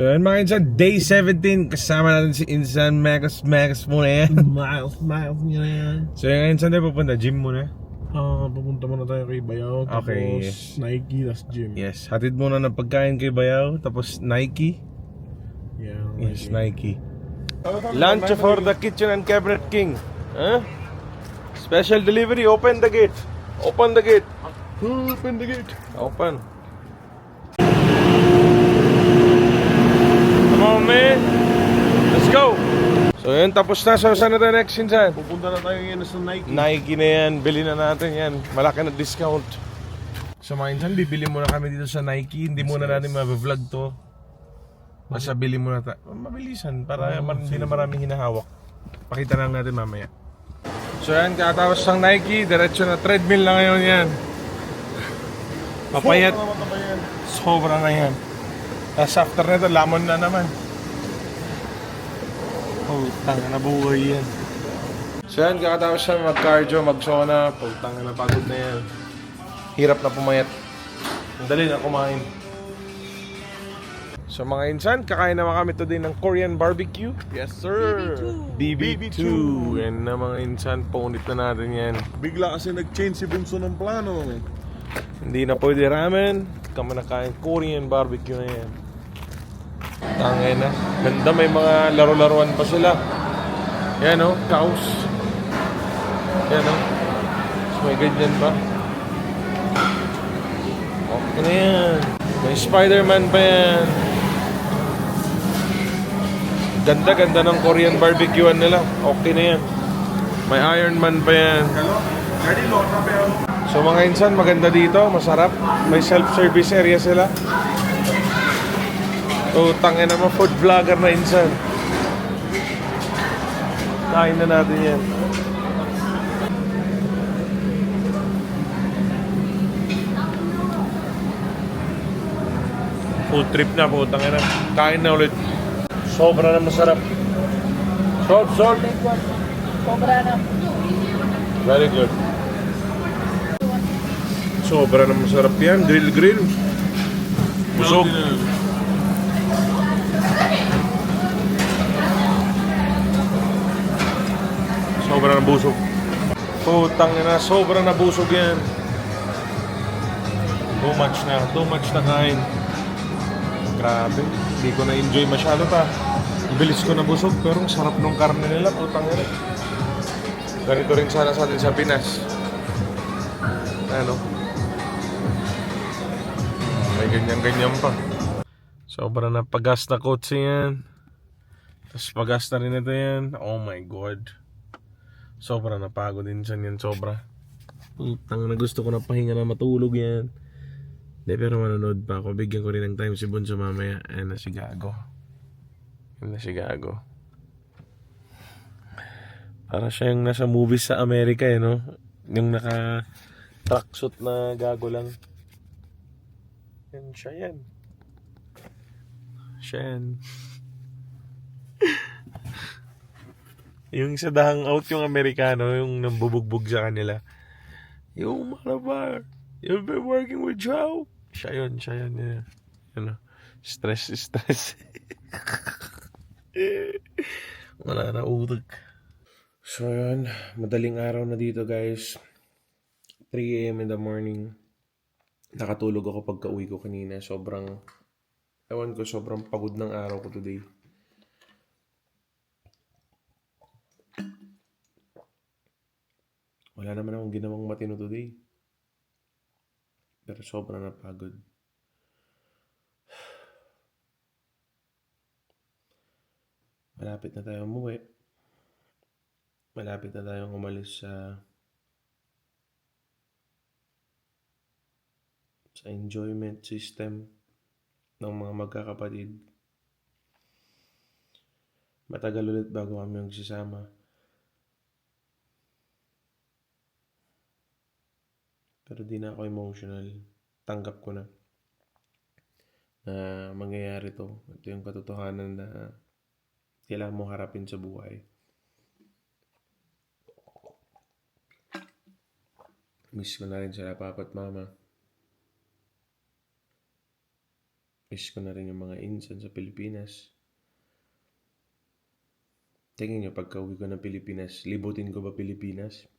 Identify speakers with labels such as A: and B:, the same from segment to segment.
A: Ayan mga insan, day 17. Kasama natin si Insan Megas muna yan.
B: Miles nyo yan.
A: So yung insan tayo pupunta, gym muna.
B: Pupunta muna tayo kay Bayaw.
A: Okay,
B: Tapos
A: yes.
B: Nike, tas gym.
A: Yes, hatid muna ng pagkain kay Bayaw. Tapos Nike.
B: Yeah,
A: Yes, Nike. Lunch for the kitchen and cabinet king. Huh? Special delivery, open the gate. Open the gate.
B: Open the gate.
A: Open. Come on man. Let's go. So yun, tapos na. So saan na tayo next, Insan?
B: Pupunta na tayo ngayon sa Nike.
A: Nike na yan, bili na natin yan. Malaki na discount. So mga Insan, bibili muna kami dito sa Nike. Hindi muna natin ma-vlog to. Basta bili muna tayo. Mabilisan, para hindi na maraming hinahawak. Pakita lang natin mamaya. So yan, katapos ng Nike, diretso na treadmill na ngayon yan. Papayat. Sobra na yan. Tapos after nito, lamon na naman. Putang na buhay yan. So yan, kakatapos siya mag-cardio, mag-sauna. Putang na pagod na yan. Hirap na pumayat. Dali na kumain. So mga insan, kakain naman kami today ng Korean barbecue.
B: Yes sir.
A: BB2. Yan na mga insan, punit na natin yan.
B: Bigla kasi nag-change si Bunso ng plano.
A: Hindi na pwede ramen. Kami nakain Korean barbecue na yan. Tangay na. Ganda, may mga laro-laruan pa sila. Yan o, cows. Yan o. So, may ganyan pa. Okay na yan. May Spider-Man pa yan. Ganda-ganda ng Korean barbecuean nila. Okay na yan. May Iron Man pa yan. So mga insan, maganda dito. Masarap. May self-service area sila. So tangin naman, food vlogger na insan. Kain na natin yan. Food trip na po, tangin na. Kain na ulit. Sobra na masarap. Salt.
C: Sobra na.
A: Very good. Sobra na masarap yan. Grill. Busog. Sobra na busog. Putang ina, sobra na busog yan. Too much na kain. Grabe, hindi ko na-enjoy masyado pa. Bilis ko na busog, pero ang sarap nung karne nila, putang ina. Ganito rin sana sa atin sa Pinas. Ano? May ganyan-ganyan pa. Sobra na pagas na kotse yan. Tapos pagas na rin ito yan. Oh my God. Sobra na pagod din yan, sobra. Putang na, gusto ko na pahinga na matulog yan. Hindi, pero manonood pa ako. Bigyan ko rin ng time si Bunso mamaya. Ayan na si Gago. Para siya yung nasa movies sa Amerika eh, no? Yung naka tracksuit na gago lang. Yan, siya yan. Yung sa The Hangout, yung Amerikano, yung nambubugbog sa kanila. Yung Malabar, you've been working with Joe. Siya yun. Yeah. Ano, stress. Wala na utak. So yun, madaling araw na dito guys. 3 AM in the morning. Nakatulog ako pagka uwi ko kanina. Sobrang pagod ng araw ko today. Wala naman akong ginawang matino today. Pero sobrang napagod. Malapit na tayo umuwi. Malapit na tayong umalis sa enjoyment system ng mga magkakapatid. Matagal ulit bago kami magsasama. Pero di na ako emotional. Tanggap ko na mangyayari to. Ito yung katotohanan na kailangan mo harapin sa buhay. Miss ko na rin sila papa at mama. Miss ko na rin yung mga insan sa Pilipinas. Tingin nyo, pagka uwi ko ng Pilipinas, libutin ko ba Pilipinas?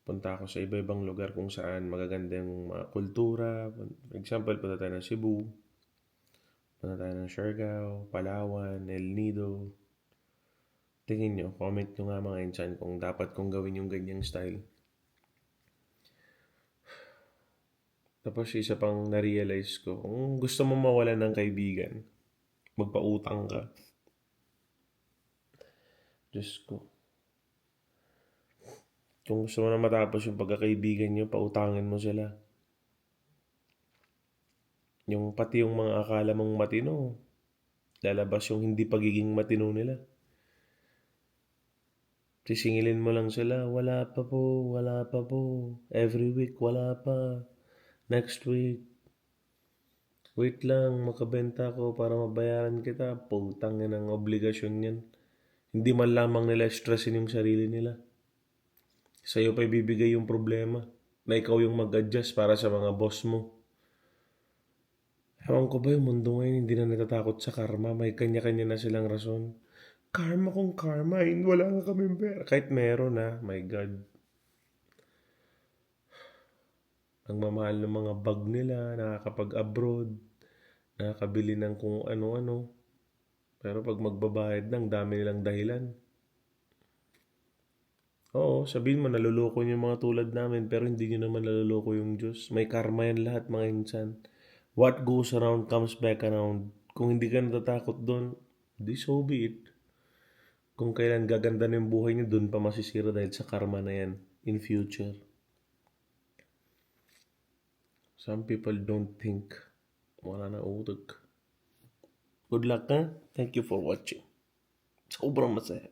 A: Punta ako sa iba-ibang lugar kung saan magaganda yung mga kultura. For example, punta tayo ng Cebu, punta tayo ng Siargao, Palawan, El Nido. Tingin nyo, comment nyo nga mga insan kung dapat kong gawin yung ganyang style. Tapos isa pang na-realize ko, kung gusto mo mawalan ng kaibigan, magpautang ka. Diyos ko. Kung gusto mo na matapos yung pagkakaibigan nyo, pautangin mo sila. Yung pati yung mga akala mong matino, lalabas yung hindi pagiging matino nila. Sisingilin mo lang sila, wala pa po, wala pa po. Every week, wala pa. Next week. Wait lang, makabenta ko para mabayaran kita. Putang ng obligasyon yan. Hindi man lamang nila stressin yung sarili nila. Sa'yo pa ibibigay yung problema na ikaw yung mag-adjust para sa mga boss mo. Ewan ko ba yung mundo ngayon hindi na natatakot sa karma. May kanya-kanya na silang rason. Karma kung karma, wala nga kami pera. Kahit meron na, my God. Ang mamahal ng mga bag nila, nakakapag-abroad, nakakabili ng kung ano-ano. Pero pag magbabayad ng dami nilang dahilan. Oo, sabihin mo, naluloko niyo yung mga tulad namin, pero hindi niyo naman naluloko yung Diyos. May karma yan lahat, mga insan. What goes around comes back around. Kung hindi ka natatakot doon, di so be it. Kung kailan gaganda na yung buhay niyo, doon pa masisira dahil sa karma na yan in future. Some people don't think. Wala na utak. Good luck, ha? Thank you for watching. Sobrang masaya.